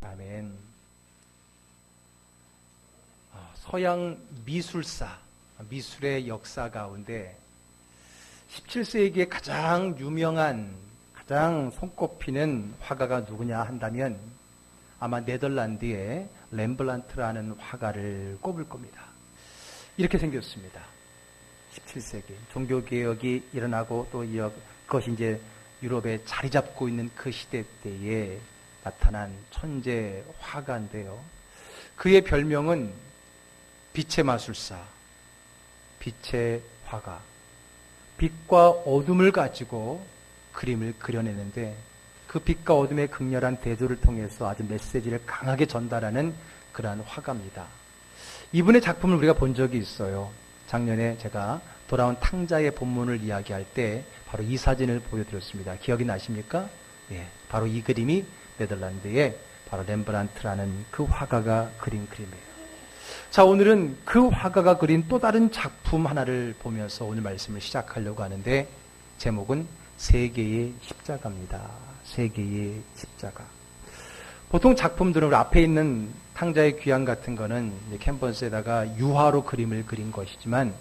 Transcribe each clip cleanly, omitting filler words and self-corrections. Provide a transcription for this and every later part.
아멘. 서양 미술사, 미술의 역사 가운데 17세기에 가장 유명한, 가장 손꼽히는 화가가 누구냐 한다면 아마 네덜란드의 렘블란트라는 화가를 꼽을 겁니다. 이렇게 생겼습니다. 17세기 종교개혁이 일어나고 또 그것이 이제 유럽에 자리 잡고 있는 그 시대 때에 나타난 천재 화가인데요. 그의 별명은 빛의 마술사, 빛의 화가. 빛과 어둠을 가지고 그림을 그려내는데 그 빛과 어둠의 극렬한 대조를 통해서 아주 메시지를 강하게 전달하는 그러한 화가입니다. 이분의 작품을 우리가 본 적이 있어요. 작년에 제가 돌아온 탕자의 본문을 이야기할 때 바로 이 사진을 보여드렸습니다. 기억이 나십니까? 예, 바로 이 그림이 네덜란드의 바로 렘브란트라는 그 화가가 그린 그림이에요. 자, 오늘은 그 화가가 그린 또 다른 작품 하나를 보면서 오늘 말씀을 시작하려고 하는데 제목은 세 개의 십자가입니다. 세 개의 십자가. 보통 작품들은 우리 앞에 있는 탕자의 귀향 같은 거는 이제 캔버스에다가 유화로 그림을 그린 것이지만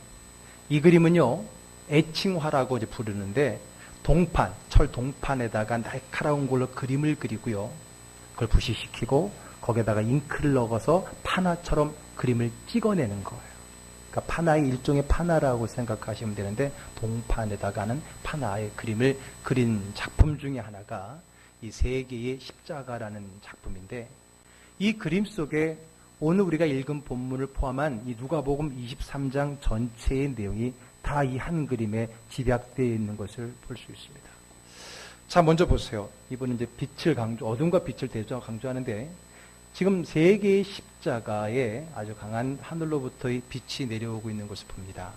이 그림은요, 애칭화라고 이제 부르는데 동판, 철 동판에다가 날카로운 걸로 그림을 그리고요. 그걸 부시시키고 거기에다가 잉크를 넣어서 파나처럼 그림을 찍어내는 거예요. 그러니까 파나의 일종의 파나라고 생각하시면 되는데 동판에다가는 파나의 그림을 그린 작품 중에 하나가 이 세 개의 십자가라는 작품인데 이 그림 속에 오늘 우리가 읽은 본문을 포함한 이 누가복음 23장 전체의 내용이 다 이 한 그림에 집약되어 있는 것을 볼 수 있습니다. 자, 먼저 보세요. 이번은 이제 빛을 어둠과 빛을 강조하는데 지금 세 개의 십자가에 아주 강한 하늘로부터의 빛이 내려오고 있는 것을 봅니다.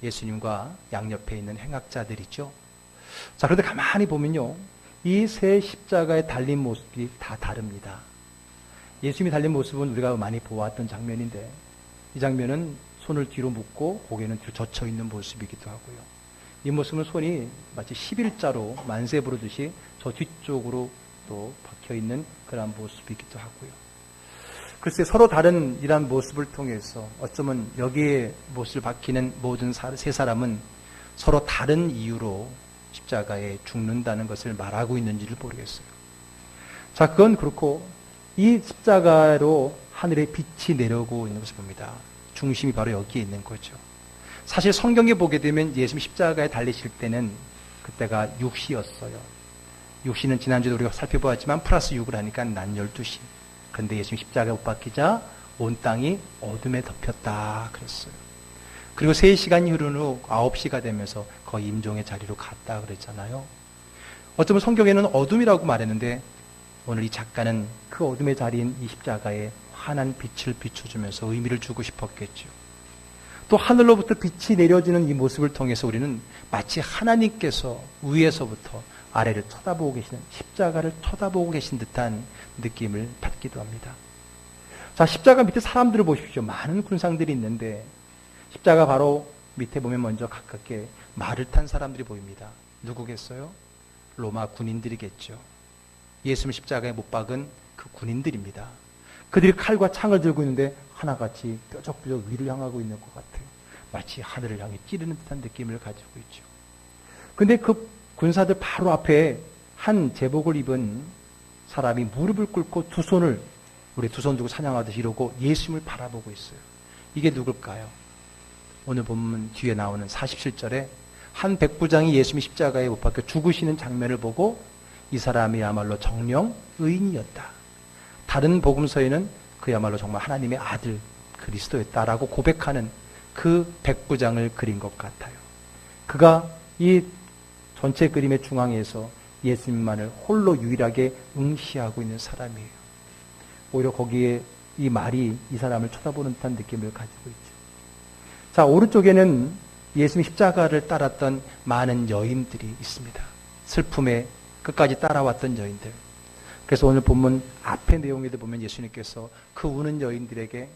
예수님과 양옆에 있는 행악자들이죠. 자, 그런데 가만히 보면요. 이 세 십자가에 달린 모습이 다 다릅니다. 예수님이 달린 모습은 우리가 많이 보았던 장면인데 이 장면은 손을 뒤로 묶고 고개는 뒤로 젖혀 있는 모습이기도 하고요. 이 모습은 손이 마치 11자로 만세 부르듯이 저 뒤쪽으로 또 박혀있는 그런 모습이기도 하고요. 글쎄 서로 다른 이러한 모습을 통해서 어쩌면 여기에 못을 박히는 모든 세 사람은 서로 다른 이유로 십자가에 죽는다는 것을 말하고 있는지를 모르겠어요. 자, 그건 그렇고 이 십자가로 하늘에 빛이 내려오고 있는 것을 봅니다. 중심이 바로 여기에 있는 거죠. 사실 성경에 보게 되면 예수님 십자가에 달리실 때는 그때가 6시였어요. 6시는 지난주에 우리가 살펴보았지만 플러스 6을 하니까 난 12시. 그런데 예수님 십자가에 못 박히자 온 땅이 어둠에 덮였다 그랬어요. 그리고 3시간이 흐른 후 9시가 되면서 거의 임종의 자리로 갔다 그랬잖아요. 어쩌면 성경에는 어둠이라고 말했는데 오늘 이 작가는 그 어둠의 자리인 이 십자가에 환한 빛을 비춰주면서 의미를 주고 싶었겠죠. 또 하늘로부터 빛이 내려지는 이 모습을 통해서 우리는 마치 하나님께서 위에서부터 아래를 쳐다보고 계시는, 십자가를 쳐다보고 계신 듯한 느낌을 받기도 합니다. 자, 십자가 밑에 사람들을 보십시오. 많은 군상들이 있는데 십자가 바로 밑에 보면 먼저 가깝게 말을 탄 사람들이 보입니다. 누구겠어요? 로마 군인들이겠죠. 예수님 십자가에 못 박은 그 군인들입니다. 그들이 칼과 창을 들고 있는데 하나같이 뾰족뾰족 위를 향하고 있는 것 같아요. 마치 하늘을 향해 찌르는 듯한 느낌을 가지고 있죠. 근데 그 군사들 바로 앞에 한 제복을 입은 사람이 무릎을 꿇고 두 손을, 우리 두 손 두고 찬양하듯이 이러고 예수님을 바라보고 있어요. 이게 누굴까요? 오늘 본문 뒤에 나오는 47절에 한 백부장이 예수님 십자가에 못 박혀 죽으시는 장면을 보고 이 사람이야말로 정령 의인이었다. 다른 복음서에는 그야말로 정말 하나님의 아들 그리스도였다라고 고백하는 그 백부장을 그린 것 같아요. 그가 이 전체 그림의 중앙에서 예수님만을 홀로 유일하게 응시하고 있는 사람이에요. 오히려 거기에 이 말이 이 사람을 쳐다보는 듯한 느낌을 가지고 있죠. 자, 오른쪽에는 예수님 십자가를 따랐던 많은 여인들이 있습니다. 슬픔에 끝까지 따라왔던 여인들. 그래서 오늘 본문 앞의 내용에도 보면 예수님께서 그 우는 여인들에게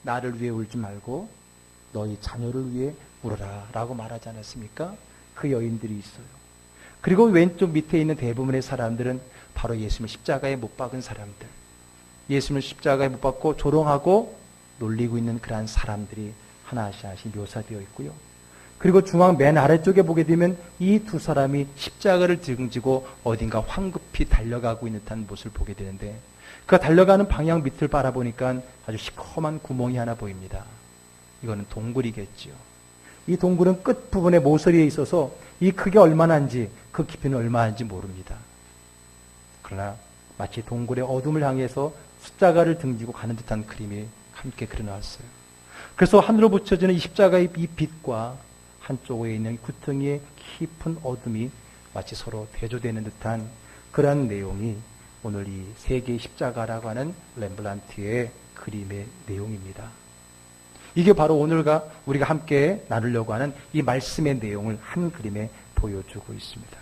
나를 위해 울지 말고 너희 자녀를 위해 울어라 라고 말하지 않았습니까? 그 여인들이 있어요. 그리고 왼쪽 밑에 있는 대부분의 사람들은 바로 예수님을 십자가에 못 박은 사람들. 예수님을 십자가에 못 박고 조롱하고 놀리고 있는 그러한 사람들이 하나씩 묘사되어 있고요. 그리고 중앙 맨 아래쪽에 보게 되면 이 두 사람이 십자가를 등지고 어딘가 황급히 달려가고 있는 듯한 모습을 보게 되는데, 그 달려가는 방향 밑을 바라보니까 아주 시커먼 구멍이 하나 보입니다. 이거는 동굴이겠지요. 이 동굴은 끝부분에 모서리에 있어서 이 크기가 얼마나인지 그 깊이는 얼마인지 모릅니다. 그러나 마치 동굴의 어둠을 향해서 십자가를 등지고 가는 듯한 그림이 함께 그려놨어요. 그래서 하늘로 붙여지는 이 십자가의 이 빛과 한쪽에 있는 구덩이의 깊은 어둠이 마치 서로 대조되는 듯한 그러한 내용이 오늘 이 세 개의 십자가라고 하는 렘블란트의 그림의 내용입니다. 이게 바로 오늘과 우리가 함께 나누려고 하는 이 말씀의 내용을 한 그림에 보여주고 있습니다.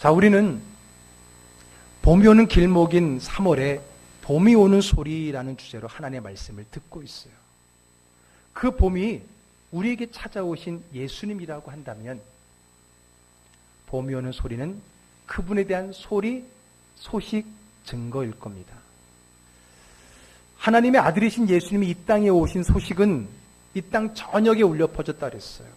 자, 우리는 봄이 오는 길목인 3월에 봄이 오는 소리라는 주제로 하나님의 말씀을 듣고 있어요. 그 봄이 우리에게 찾아오신 예수님이라고 한다면 봄이 오는 소리는 그분에 대한 소식, 증거일 겁니다. 하나님의 아들이신 예수님이 이 땅에 오신 소식은 이 땅 전역에 울려 퍼졌다 그랬어요.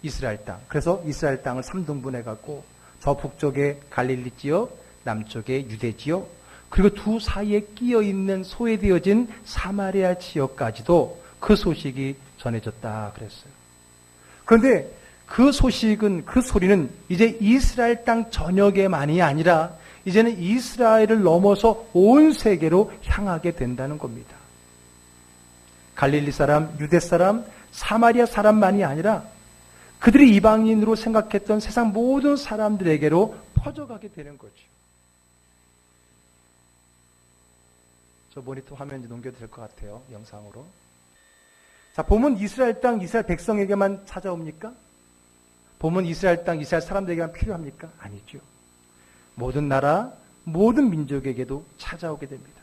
이스라엘 땅. 그래서 이스라엘 땅을 3등분해 갖고 저 북쪽에 갈릴리 지역, 남쪽에 유대 지역, 그리고 두 사이에 끼어 있는 소외되어진 사마리아 지역까지도 그 소식이 전해졌다 그랬어요. 그런데 그 소식은, 그 소리는 이제 이스라엘 땅 전역에만이 아니라 이제는 이스라엘을 넘어서 온 세계로 향하게 된다는 겁니다. 갈릴리 사람, 유대 사람, 사마리아 사람만이 아니라 그들이 이방인으로 생각했던 세상 모든 사람들에게로 퍼져가게 되는 거죠. 저 모니터 화면 넘겨도 될 것 같아요. 영상으로. 자, 봄은 이스라엘 땅, 이스라엘 백성에게만 찾아옵니까? 봄은 이스라엘 땅, 이스라엘 사람들에게만 필요합니까? 아니죠. 모든 나라, 모든 민족에게도 찾아오게 됩니다.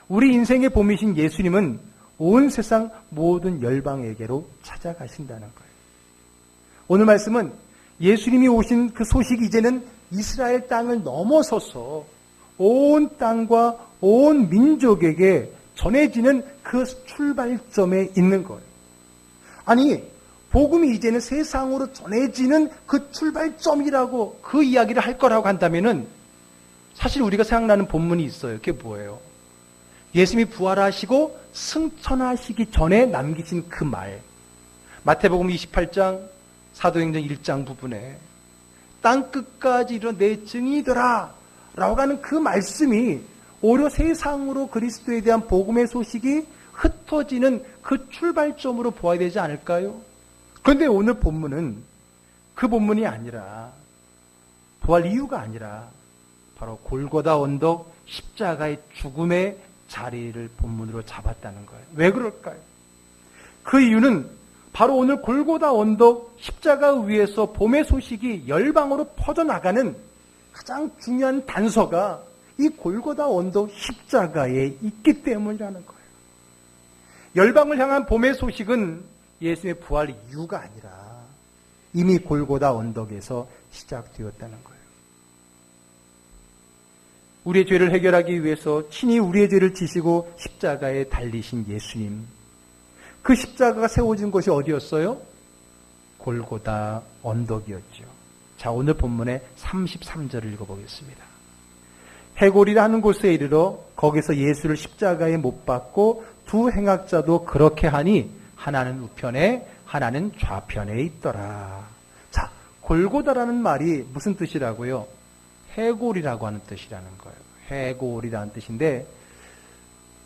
우리 인생의 봄이신 예수님은 온 세상 모든 열방에게로 찾아가신다는 거예요. 오늘 말씀은 예수님이 오신 그 소식이 이제는 이스라엘 땅을 넘어서서 온 땅과 온 민족에게 전해지는 그 출발점에 있는 거예요. 아니, 복음이 이제는 세상으로 전해지는 그 출발점이라고 그 이야기를 할 거라고 한다면은 사실 우리가 생각나는 본문이 있어요. 그게 뭐예요? 예수님이 부활하시고 승천하시기 전에 남기신 그 말. 마태복음 28장, 사도행전 1장 부분에 땅 끝까지 이르러 내 증인이더라 라고 하는 그 말씀이 오히려 세상으로 그리스도에 대한 복음의 소식이 흩어지는 그 출발점으로 보아야 되지 않을까요? 그런데 오늘 본문은 그 본문이 아니라, 부활 이유가 아니라 바로 골고다 언덕 십자가의 죽음의 자리를 본문으로 잡았다는 거예요. 왜 그럴까요? 그 이유는 바로 오늘 골고다 언덕 십자가 위에서 봄의 소식이 열방으로 퍼져나가는 가장 중요한 단서가 이 골고다 언덕 십자가에 있기 때문이라는 거예요. 열방을 향한 봄의 소식은 예수의 부활 이유가 아니라 이미 골고다 언덕에서 시작되었다는 거예요. 우리의 죄를 해결하기 위해서 친히 우리의 죄를 지시고 십자가에 달리신 예수님. 그 십자가가 세워진 곳이 어디였어요? 골고다 언덕이었죠. 자, 오늘 본문의 33절을 읽어보겠습니다. 해골이라는 곳에 이르러 거기서 예수를 십자가에 못 박고 두 행악자도 그렇게 하니 하나는 우편에 하나는 좌편에 있더라. 자, 골고다라는 말이 무슨 뜻이라고요? 해골이라고 하는 뜻이라는 거예요. 해골이라는 뜻인데,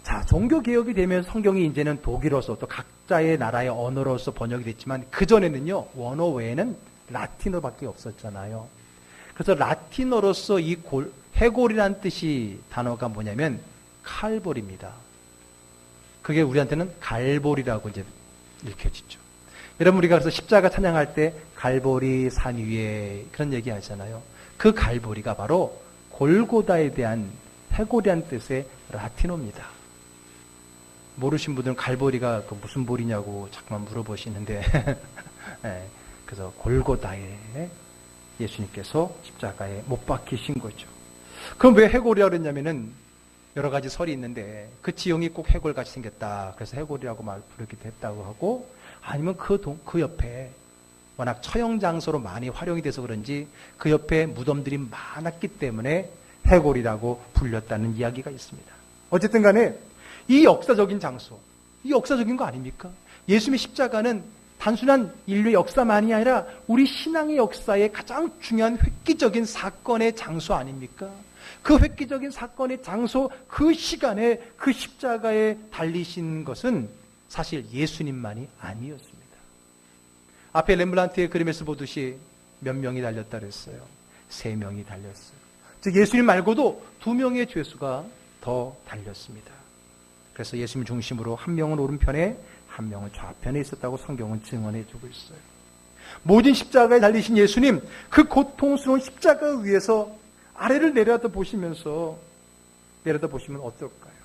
자, 종교개혁이 되면 성경이 이제는 독일어서 또 각자의 나라의 언어로서 번역이 됐지만 그전에는요, 원어 외에는 라틴어밖에 없었잖아요. 그래서 라틴어로서 이 해골이라는 뜻이 단어가 뭐냐면 칼볼입니다. 그게 우리한테는 갈볼이라고 이제 읽혀지죠. 여러분, 우리가 그래서 십자가 찬양할 때 갈보리 산 위에 그런 얘기 하잖아요. 그 갈보리가 바로 골고다에 대한 해골이라는 뜻의 라틴어입니다. 모르신 분들은 갈보리가 그 무슨 볼이냐고 자꾸만 물어보시는데 네, 그래서 골고다에 예수님께서 십자가에 못 박히신 거죠. 그럼 왜 해골이라고 그랬냐면은 여러 가지 설이 있는데 그 지형이 꼭 해골같이 생겼다. 그래서 해골이라고 말 부르기도 했다고 하고, 아니면 그 옆에 워낙 처형 장소로 많이 활용이 돼서 그런지 그 옆에 무덤들이 많았기 때문에 해골이라고 불렸다는 이야기가 있습니다. 어쨌든 간에 이 역사적인 장소, 이 역사적인 거 아닙니까? 예수님의 십자가는 단순한 인류의 역사만이 아니라 우리 신앙의 역사의 가장 중요한 획기적인 사건의 장소 아닙니까? 그 획기적인 사건의 장소, 그 시간에 그 십자가에 달리신 것은 사실 예수님만이 아니었습니다. 앞에 렘브란트의 그림에서 보듯이 몇 명이 달렸다 그랬어요? 3명이 달렸어요. 즉 예수님 말고도 2명의 죄수가 더 달렸습니다. 그래서 예수님 중심으로 한 명은 오른편에 한 명은 좌편에 있었다고 성경은 증언해주고 있어요. 모든 십자가에 달리신 예수님, 그 고통스러운 십자가 위에서 아래를 내려다보시면 어떨까요?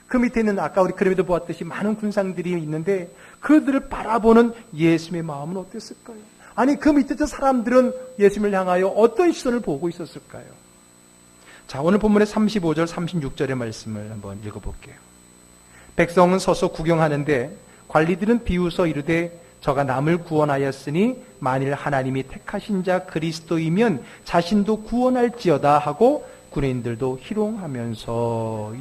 그 밑에 있는 아까 우리 그림에도 보았듯이 많은 군상들이 있는데 그들을 바라보는 예수님의 마음은 어땠을까요? 아니 그 밑에 있던 사람들은 예수님을 향하여 어떤 시선을 보고 있었을까요? 자, 오늘 본문의 35절 36절의 말씀을 한번 읽어볼게요. 백성은 서서 구경하는데 관리들은 비웃어 이르되 저가 남을 구원하였으니 만일 하나님이 택하신 자 그리스도이면 자신도 구원할지어다 하고 군인들도 희롱하면서,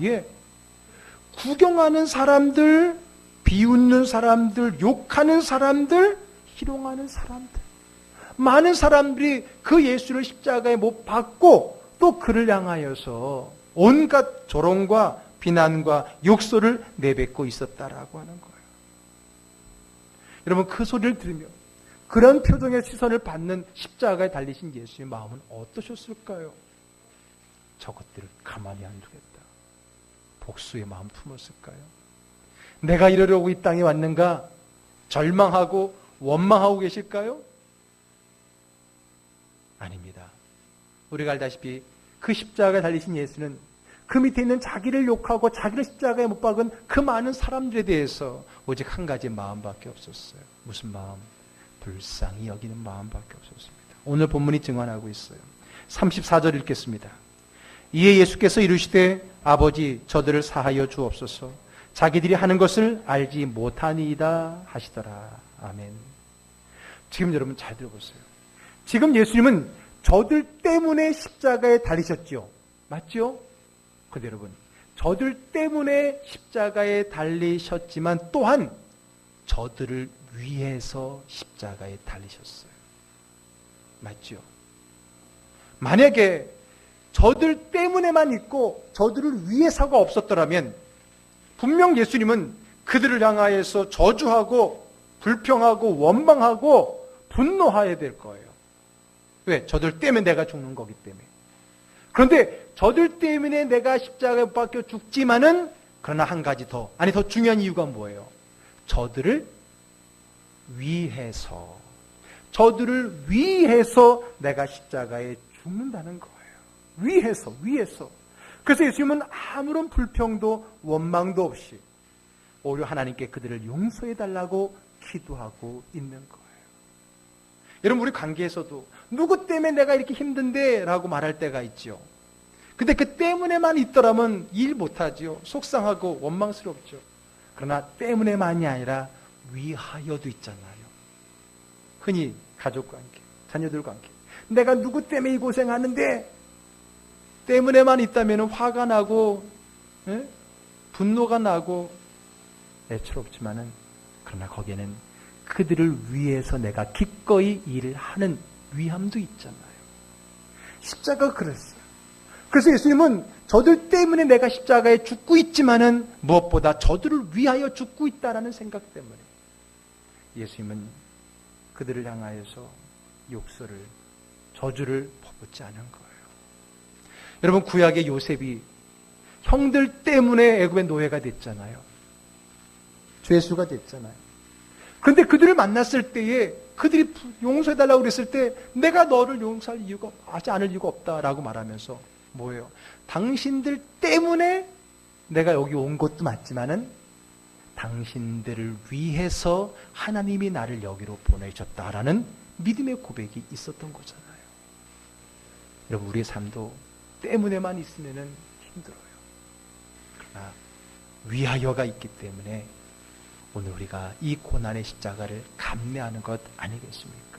구경하는 사람들, 비웃는 사람들, 욕하는 사람들, 희롱하는 사람들, 많은 사람들이 그 예수를 십자가에 못 박고 또 그를 향하여서 온갖 조롱과 비난과 욕설을 내뱉고 있었다라고 하는 거예요. 여러분 그 소리를 들으며 그런 표정의 시선을 받는 십자가에 달리신 예수의 마음은 어떠셨을까요? 저것들을 가만히 안 두겠다. 복수의 마음 품었을까요? 내가 이러려고 이 땅에 왔는가? 절망하고 원망하고 계실까요? 아닙니다. 우리가 알다시피 그 십자가에 달리신 예수는 그 밑에 있는 자기를 욕하고 자기를 십자가에 못 박은 그 많은 사람들에 대해서 오직 한 가지 마음밖에 없었어요. 무슨 마음? 불쌍히 여기는 마음밖에 없었습니다. 오늘 본문이 증언하고 있어요. 34절 읽겠습니다. 이에 예수께서 이르시되 아버지 저들을 사하여 주옵소서 자기들이 하는 것을 알지 못하니이다 하시더라. 아멘. 지금 여러분 잘 들어보세요. 지금 예수님은 저들 때문에 십자가에 달리셨죠. 맞죠? 그런데 여러분 저들 때문에 십자가에 달리셨지만 또한 저들을 위해서 십자가에 달리셨어요. 맞죠? 만약에 저들 때문에만 있고 저들을 위해서가 없었더라면 분명 예수님은 그들을 향하여서 저주하고 불평하고 원망하고 분노해야 될 거예요. 왜? 저들 때문에 내가 죽는 거기 때문에. 그런데 저들 때문에 내가 십자가에 못 박혀 죽지만은 그러나 한 가지 더, 아니 더 중요한 이유가 뭐예요? 저들을 위해서 내가 십자가에 죽는다는 거예요. 위해서. 그래서 예수님은 아무런 불평도 원망도 없이 오히려 하나님께 그들을 용서해달라고 기도하고 있는 거예요. 여러분 우리 관계에서도 누구 때문에 내가 이렇게 힘든데 라고 말할 때가 있죠. 근데 그 때문에만 있더라면 일 못하죠. 속상하고 원망스럽죠. 그러나 때문에만이 아니라 위하여도 있잖아요. 흔히 가족 관계, 자녀들 관계. 내가 누구 때문에 이 고생하는데 때문에만 있다면 화가 나고 분노가 나고 애처롭지만은 그러나 거기에는 그들을 위해서 내가 기꺼이 일을 하는 위함도 있잖아요. 십자가가 그랬어요. 그래서 예수님은 저들 때문에 내가 십자가에 죽고 있지만은 무엇보다 저들을 위하여 죽고 있다라는 생각 때문에 예수님은 그들을 향하여서 욕설을, 저주를 퍼붓지 않은 거예요. 여러분 구약의 요셉이 형들 때문에 애굽의 노예가 됐잖아요. 죄수가 됐잖아요. 그런데 그들을 만났을 때에 그들이 용서해달라고 그랬을 때 내가 너를 용서하지 않을 이유가 없다라고 말하면서 뭐예요? 당신들 때문에 내가 여기 온 것도 맞지만은 당신들을 위해서 하나님이 나를 여기로 보내셨다라는 믿음의 고백이 있었던 거잖아요. 여러분 우리의 삶도 때문에만 있으면은 힘들어요. 위하여가 있기 때문에 오늘 우리가 이 고난의 십자가를 감내하는 것 아니겠습니까?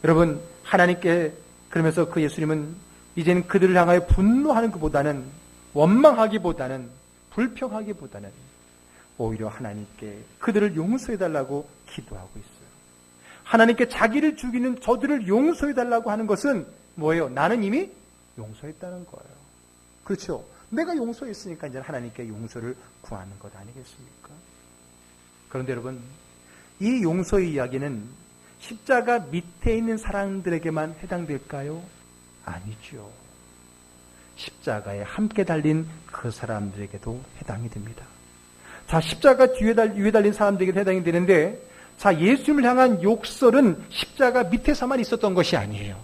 여러분, 하나님께 그러면서 그 예수님은 이제는 그들을 향하여 분노하는 것보다는, 원망하기보다는, 불평하기보다는 오히려 하나님께 그들을 용서해달라고 기도하고 있어요. 하나님께 자기를 죽이는 저들을 용서해달라고 하는 것은 뭐예요? 나는 이미 용서했다는 거예요. 그렇죠? 내가 용서했으니까 이제 하나님께 용서를 구하는 것 아니겠습니까? 그런데 여러분, 이 용서의 이야기는 십자가 밑에 있는 사람들에게만 해당될까요? 아니죠. 십자가에 함께 달린 그 사람들에게도 해당이 됩니다. 자, 십자가 위에 달린 사람들에게 해당이 되는데, 자, 예수님을 향한 욕설은 십자가 밑에서만 있었던 것이 아니에요.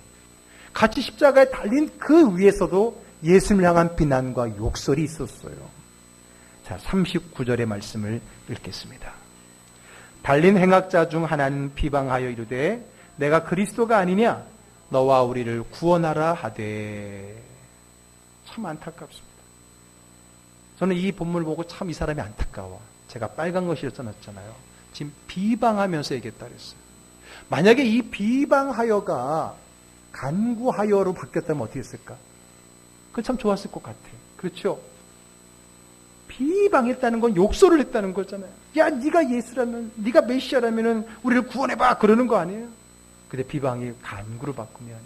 같이 십자가에 달린 그 위에서도 예수님을 향한 비난과 욕설이 있었어요. 자, 39절의 말씀을 읽겠습니다. 달린 행악자 중 하나는 비방하여 이르되 내가 그리스도가 아니냐 너와 우리를 구원하라 하되. 참 안타깝습니다. 저는 이 본문을 보고 참 이 사람이 안타까워. 제가 빨간 것이라 써놨잖아요. 지금 비방하면서 얘기했다 그랬어요. 만약에 이 비방하여가 간구하여로 바뀌었다면 어떻게 했을까? 그건 참 좋았을 것 같아요. 그렇죠? 비방했다는 건 욕설을 했다는 거잖아요. 야, 네가 예수라면, 네가 메시아라면 우리를 구원해봐, 그러는 거 아니에요? 근데 비방이 간구로 바꾸면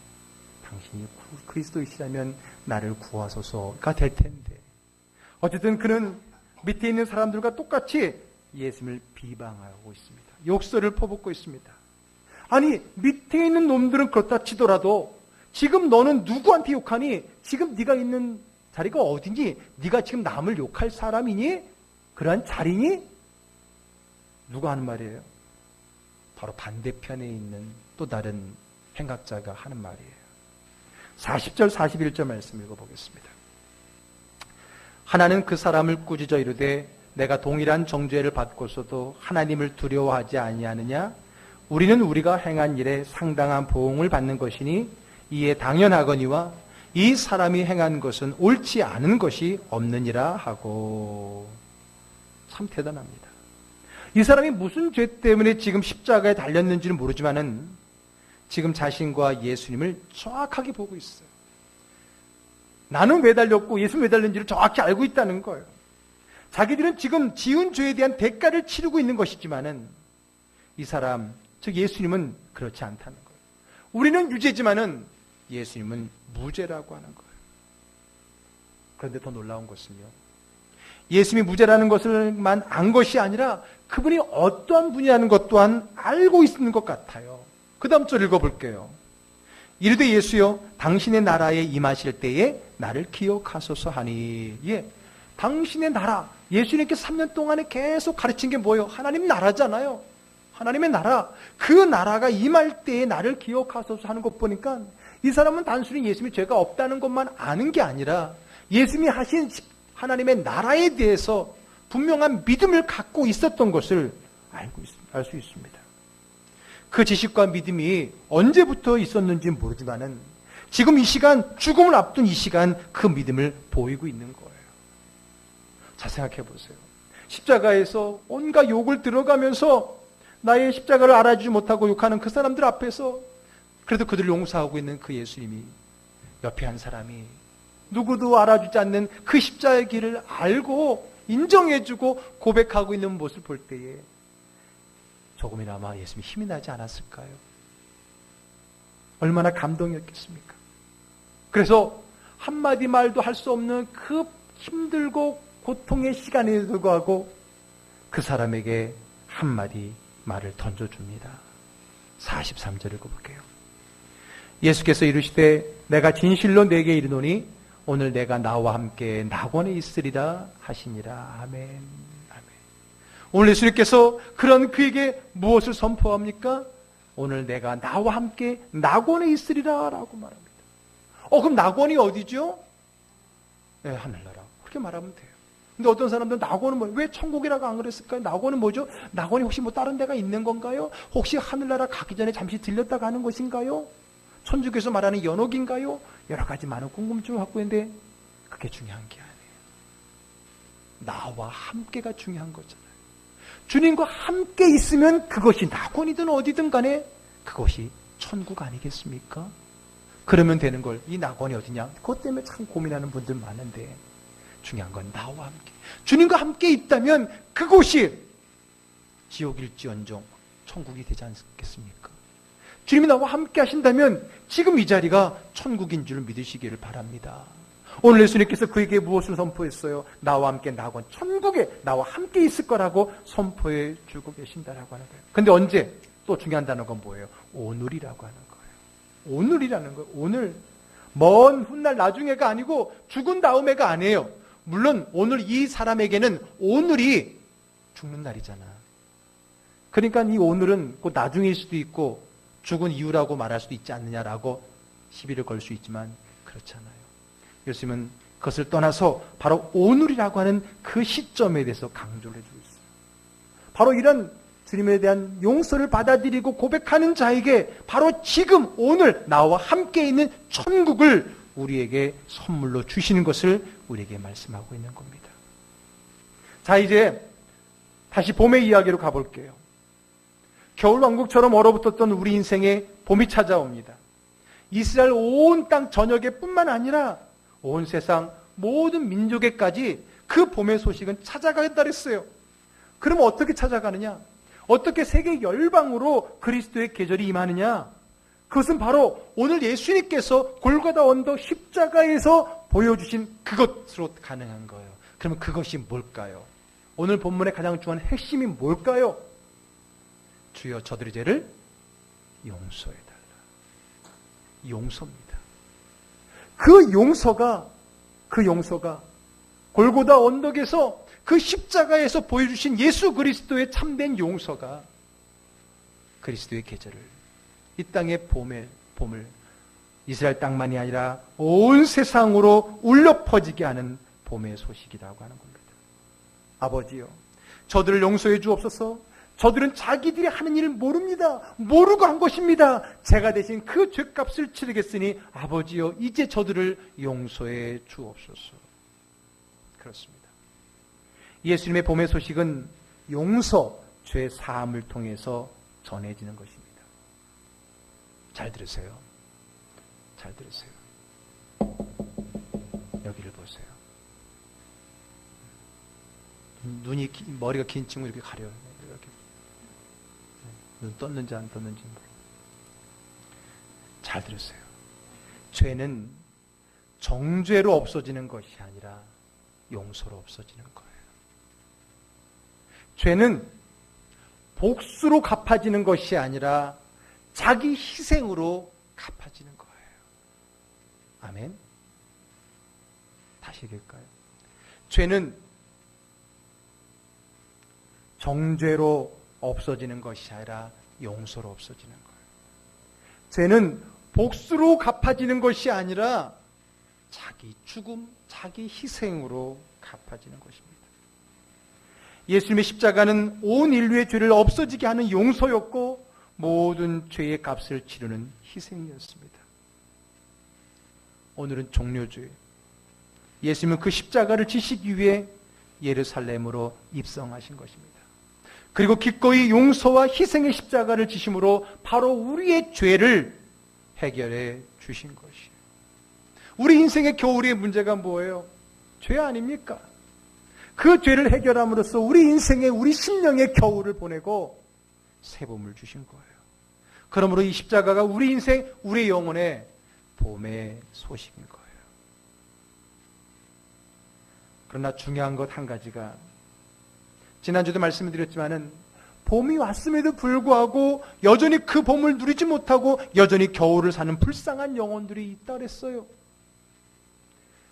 당신이 그리스도이시라면 나를 구하소서가 될 텐데, 어쨌든 그는 밑에 있는 사람들과 똑같이 예수님을 비방하고 있습니다. 욕설을 퍼붓고 있습니다. 아니, 밑에 있는 놈들은 그렇다 치더라도 지금 너는 누구한테 욕하니? 지금 네가 있는 자리가 어디니? 네가 지금 남을 욕할 사람이니? 그러한 자리니? 누가 하는 말이에요? 바로 반대편에 있는 또 다른 행악자가 하는 말이에요. 40절 41절 말씀 읽어보겠습니다. 하나는 그 사람을 꾸짖어 이르되 내가 동일한 정죄를 받고서도 하나님을 두려워하지 아니하느냐? 우리는 우리가 행한 일에 상당한 보응을 받는 것이니 이에 당연하거니와 이 사람이 행한 것은 옳지 않은 것이 없느니라 하고. 참 대단합니다. 이 사람이 무슨 죄 때문에 지금 십자가에 달렸는지는 모르지만은 지금 자신과 예수님을 정확하게 보고 있어요. 나는 왜 달렸고 예수님 왜 달렸는지를 정확히 알고 있다는 거예요. 자기들은 지금 지은 죄에 대한 대가를 치르고 있는 것이지만은 이 사람, 즉 예수님은 그렇지 않다는 거예요. 우리는 유죄지만은 예수님은 무죄라고 하는 거예요. 그런데 더 놀라운 것은요, 예수님이 무죄라는 것을만 안 것이 아니라 그분이 어떠한 분이라는 것 또한 알고 있는 것 같아요. 그 다음 절 읽어볼게요. 이르되 예수여 당신의 나라에 임하실 때에 나를 기억하소서 하니. 예, 당신의 나라, 예수님께 3년 동안에 계속 가르친 게 뭐예요? 하나님 나라잖아요. 하나님의 나라, 그 나라가 임할 때에 나를 기억하소서 하는 것 보니까 이 사람은 단순히 예수님이 죄가 없다는 것만 아는 게 아니라 예수님이 하신 하나님의 나라에 대해서 분명한 믿음을 갖고 있었던 것을 알 수 있습니다. 그 지식과 믿음이 언제부터 있었는지 모르지만은 지금 이 시간, 죽음을 앞둔 이 시간 그 믿음을 보이고 있는 거예요. 자, 생각해 보세요. 십자가에서 온갖 욕을 들어가면서 나의 십자가를 알아주지 못하고 욕하는 그 사람들 앞에서 그래도 그들을 용서하고 있는 그 예수님이 옆에 한 사람이 누구도 알아주지 않는 그 십자가의 길을 알고 인정해주고 고백하고 있는 모습을 볼 때에 조금이나마 예수님이 힘이 나지 않았을까요? 얼마나 감동이었겠습니까? 그래서 한마디 말도 할 수 없는 그 힘들고 고통의 시간에도 불구하고 그 사람에게 한마디 말을 던져줍니다. 43절 읽어볼게요. 예수께서 이르시되 내가 진실로 내게 이르노니 오늘 내가 나와 함께 낙원에 있으리라 하시니라. 아멘. 아멘. 오늘 예수님께서 그런 그에게 무엇을 선포합니까? 오늘 내가 나와 함께 낙원에 있으리라 라고 말합니다. 그럼 낙원이 어디죠? 네, 하늘나라. 그렇게 말하면 돼요. 근데 어떤 사람들은 낙원은 뭐예요? 왜 천국이라고 안 그랬을까요? 낙원은 뭐죠? 낙원이 혹시 뭐 다른 데가 있는 건가요? 혹시 하늘나라 가기 전에 잠시 들렸다 가는 것인가요? 천주교에서 말하는 연옥인가요? 여러 가지 많은 궁금증을 갖고 있는데 그게 중요한 게 아니에요. 나와 함께가 중요한 거잖아요. 주님과 함께 있으면 그것이 낙원이든 어디든 간에 그것이 천국 아니겠습니까? 그러면 되는 걸, 이 낙원이 어디냐? 그것 때문에 참 고민하는 분들 많은데 중요한 건 나와 함께, 주님과 함께 있다면 그곳이 지옥일지언정 천국이 되지 않겠습니까? 주님이 나와 함께 하신다면 지금 이 자리가 천국인 줄 믿으시기를 바랍니다. 오늘 예수님께서 그에게 무엇을 선포했어요? 나와 함께 낙원, 천국에 나와 함께 있을 거라고 선포해 주고 계신다라고 하는 거예요. 근데 언제? 또 중요한 단어가 뭐예요? 오늘이라고 하는 거예요. 오늘이라는 거예요. 오늘. 먼 훗날 나중에가 아니고 죽은 다음에가 아니에요. 물론 오늘 이 사람에게는 오늘이 죽는 날이잖아. 그러니까 이 오늘은 곧 나중일 수도 있고 죽은 이유라고 말할 수도 있지 않느냐라고 시비를 걸 수 있지만 그렇잖아요. 예수님은 그것을 떠나서 바로 오늘이라고 하는 그 시점에 대해서 강조를 해주고 있어요. 바로 이런 주님에 대한 용서를 받아들이고 고백하는 자에게 바로 지금 오늘 나와 함께 있는 천국을 우리에게 선물로 주시는 것을 우리에게 말씀하고 있는 겁니다. 자, 이제 다시 봄의 이야기로 가볼게요. 겨울왕국처럼 얼어붙었던 우리 인생에 봄이 찾아옵니다. 이스라엘 온 땅 전역에 뿐만 아니라 온 세상 모든 민족에까지 그 봄의 소식은 찾아간다 그랬어요. 그러면 어떻게 찾아가느냐? 어떻게 세계 열방으로 그리스도의 계절이 임하느냐? 그것은 바로 오늘 예수님께서 골고다 언덕 십자가에서 보여주신 그것으로 가능한 거예요. 그러면 그것이 뭘까요? 오늘 본문의 가장 중요한 핵심이 뭘까요? 주여 저들의 죄를 용서해달라. 용서입니다. 그 용서가 골고다 언덕에서 그 십자가에서 보여주신 예수 그리스도의 참된 용서가 그리스도의 계절을, 이 땅의 봄을 이스라엘 땅만이 아니라 온 세상으로 울려 퍼지게 하는 봄의 소식이라고 하는 겁니다. 아버지요, 저들을 용서해 주옵소서. 저들은 자기들이 하는 일을 모릅니다. 모르고 한 것입니다. 제가 대신 그 죄값을 치르겠으니 아버지여 이제 저들을 용서해 주옵소서. 그렇습니다. 예수님의 봄의 소식은 용서, 죄 사함을 통해서 전해지는 것입니다. 잘 들으세요. 잘 들으세요. 여기를 보세요. 머리가 긴 친구 이렇게 가려요. 이렇게. 눈 떴는지 안 떴는지 모르고. 잘 들으세요. 죄는 정죄로 없어지는 것이 아니라 용서로 없어지는 거예요. 죄는 복수로 갚아지는 것이 아니라 자기 희생으로 갚아지는 거예요. 아멘. 다시 얘기할까요? 죄는 정죄로 없어지는 것이 아니라 용서로 없어지는 거예요. 죄는 복수로 갚아지는 것이 아니라 자기 죽음, 자기 희생으로 갚아지는 것입니다. 예수님의 십자가는 온 인류의 죄를 없어지게 하는 용서였고 모든 죄의 값을 치르는 희생이었습니다. 오늘은 종료주일. 예수님은 그 십자가를 지시기 위해 예루살렘으로 입성하신 것입니다. 그리고 기꺼이 용서와 희생의 십자가를 지심으로 바로 우리의 죄를 해결해 주신 것이에요. 우리 인생의 겨울의 문제가 뭐예요? 죄 아닙니까? 그 죄를 해결함으로써 우리 인생의, 우리 심령의 겨울을 보내고 새 봄을 주신 거예요. 그러므로 이 십자가가 우리 인생, 우리 영혼의 봄의 소식인 거예요. 그러나 중요한 것 한 가지가, 지난주도 말씀드렸지만은 봄이 왔음에도 불구하고 여전히 그 봄을 누리지 못하고 여전히 겨울을 사는 불쌍한 영혼들이 있다 그랬어요.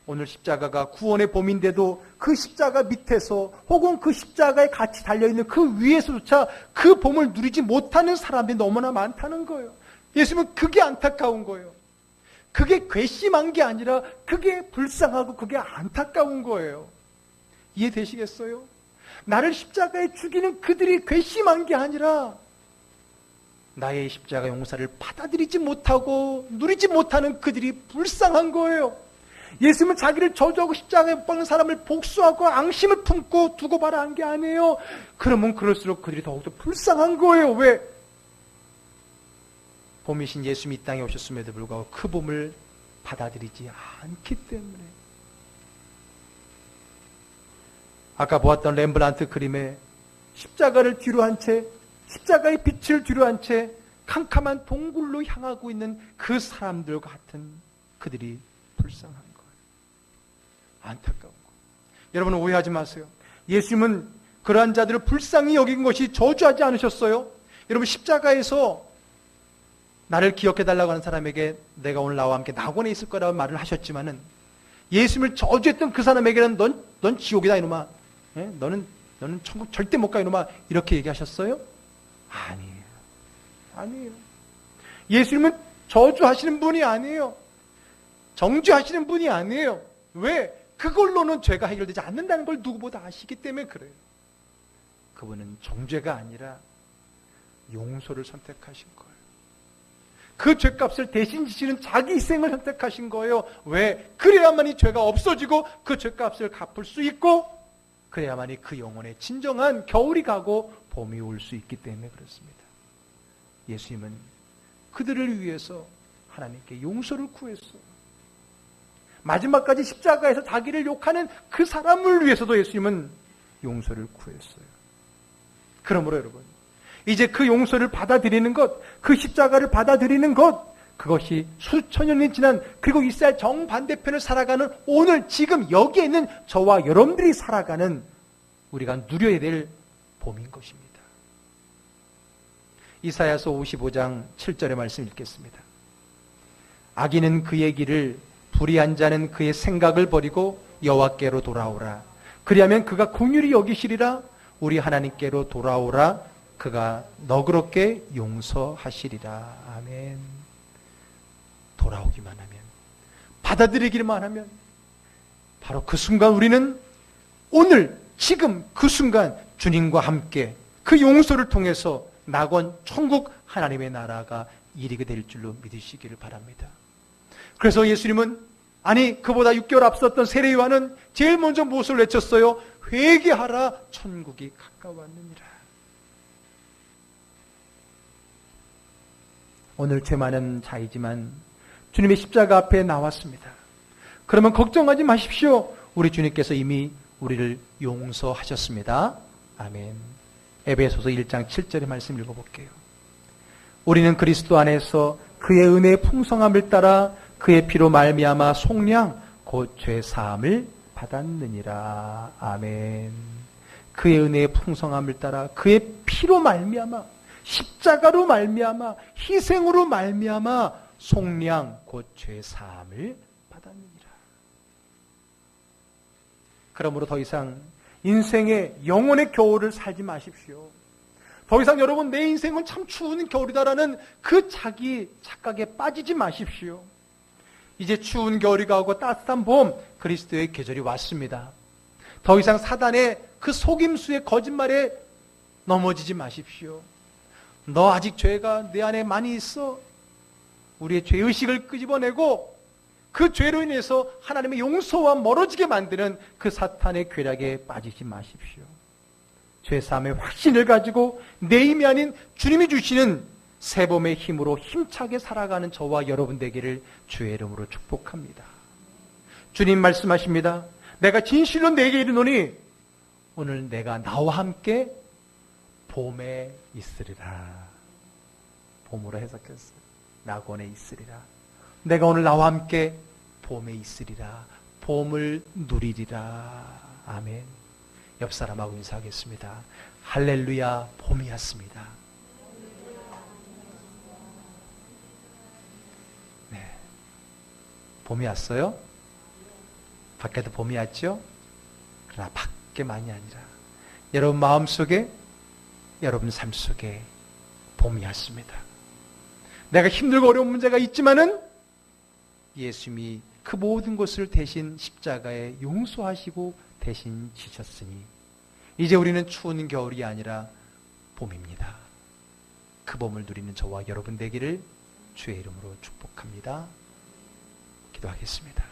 오늘 십자가가 구원의 봄인데도 그 십자가 밑에서 혹은 그 십자가에 같이 달려있는 그 위에서조차 그 봄을 누리지 못하는 사람들이 너무나 많다는 거예요. 예수님은 그게 안타까운 거예요. 그게 괘씸한 게 아니라 그게 불쌍하고 그게 안타까운 거예요. 이해되시겠어요? 나를 십자가에 죽이는 그들이 괘씸한 게 아니라 나의 십자가 용서를 받아들이지 못하고 누리지 못하는 그들이 불쌍한 거예요. 예수님은 자기를 저주하고 십자가에 못 박는 사람을 복수하고 앙심을 품고 두고 봐라 한 게 아니에요. 그러면 그럴수록 그들이 더욱더 불쌍한 거예요. 왜? 봄이신 예수님이 이 땅에 오셨음에도 불구하고 그 봄을 받아들이지 않기 때문에. 아까 보았던 렘브란트 그림에 십자가를 뒤로 한 채, 십자가의 빛을 뒤로 한 채 캄캄한 동굴로 향하고 있는 그 사람들과 같은 그들이 불쌍한 거예요. 안타까운 거예요. 여러분 오해하지 마세요. 예수님은 그러한 자들을 불쌍히 여긴 것이 저주하지 않으셨어요. 여러분 십자가에서 나를 기억해달라고 하는 사람에게 내가 오늘 나와 함께 낙원에 있을 거라고 말을 하셨지만은 예수님을 저주했던 그 사람에게는 넌 지옥이다 이놈아. 너는 천국 절대 못 가 이놈아. 이렇게 얘기하셨어요? 아니에요. 예수님은 저주하시는 분이 아니에요. 정죄하시는 분이 아니에요. 왜? 그걸로는 죄가 해결되지 않는다는 걸 누구보다 아시기 때문에 그래요. 그분은 정죄가 아니라 용서를 선택하신 거예요. 그 죄값을 대신 지시는 자기 희생을 선택하신 거예요. 왜? 그래야만이 죄가 없어지고 그 죄값을 갚을 수 있고 그래야만이 그 영혼의 진정한 겨울이 가고 봄이 올 수 있기 때문에 그렇습니다. 예수님은 그들을 위해서 하나님께 용서를 구했어요. 마지막까지 십자가에서 자기를 욕하는 그 사람을 위해서도 예수님은 용서를 구했어요. 그러므로 여러분, 이제 그 용서를 받아들이는 것, 그 십자가를 받아들이는 것, 그것이 수천 년이 지난 그리고 이스라엘 정반대편을 살아가는 오늘 지금 여기에 있는 저와 여러분들이 살아가는 우리가 누려야 될 봄인 것입니다. 이사야서 55장 7절의 말씀 읽겠습니다. 악인은 그의 길을, 불의한 자는 그의 생각을 버리고 여호와께로 돌아오라. 그리하면 그가 긍휼히 여기시리라. 우리 하나님께로 돌아오라. 그가 너그럽게 용서하시리라. 아멘. 돌아오기만 하면, 받아들이기만 하면 바로 그 순간 우리는 오늘 지금 그 순간 주님과 함께 그 용서를 통해서 낙원 천국 하나님의 나라가 이르게 될 줄로 믿으시기를 바랍니다. 그래서 예수님은 그보다 6개월 앞섰던 세례 요한은 제일 먼저 무엇을 외쳤어요? 회개하라, 천국이 가까웠느니라. 오늘 죄 많은 자이지만 주님의 십자가 앞에 나왔습니다. 그러면 걱정하지 마십시오. 우리 주님께서 이미 우리를 용서하셨습니다. 아멘. 에베소서 1장 7절의 말씀 읽어볼게요. 우리는 그리스도 안에서 그의 은혜의 풍성함을 따라 그의 피로 말미암아 속량 곧 죄 사함을 받았느니라. 아멘. 그의 은혜의 풍성함을 따라 그의 피로 말미암아, 십자가로 말미암아, 희생으로 말미암아 속량 곧 죄 사함을 받았느니라. 그러므로 더 이상 인생의 영혼의 겨울을 살지 마십시오. 더 이상 여러분 내 인생은 참 추운 겨울이다라는 그 자기 착각에 빠지지 마십시오. 이제 추운 겨울이 가고 따뜻한 봄, 그리스도의 계절이 왔습니다. 더 이상 사단의 그 속임수의 거짓말에 넘어지지 마십시오. 너 아직 죄가 내 안에 많이 있어. 우리의 죄의식을 끄집어내고 그 죄로 인해서 하나님의 용서와 멀어지게 만드는 그 사탄의 괴략에 빠지지 마십시오. 죄사함의 확신을 가지고 내 힘이 아닌 주님이 주시는 새봄의 힘으로 힘차게 살아가는 저와 여러분 되기를 주의 이름으로 축복합니다. 주님 말씀하십니다. 내가 진실로 내게 이르노니 오늘 내가 나와 함께 봄에 있으리라. 봄으로 해석했어요. 낙원에 있으리라. 내가 오늘 나와 함께 봄에 있으리라. 봄을 누리리라. 아멘. 옆 사람하고 인사하겠습니다. 할렐루야, 봄이 왔습니다. 네, 봄이 왔어요? 밖에도 봄이 왔죠? 그러나 밖에만이 아니라 여러분 마음속에, 여러분 삶 속에 봄이 왔습니다. 내가 힘들고 어려운 문제가 있지만은 예수님이 그 모든 것을 대신 십자가에 용서하시고 대신 지셨으니 이제 우리는 추운 겨울이 아니라 봄입니다. 그 봄을 누리는 저와 여러분 되기를 주의 이름으로 축복합니다. 기도하겠습니다.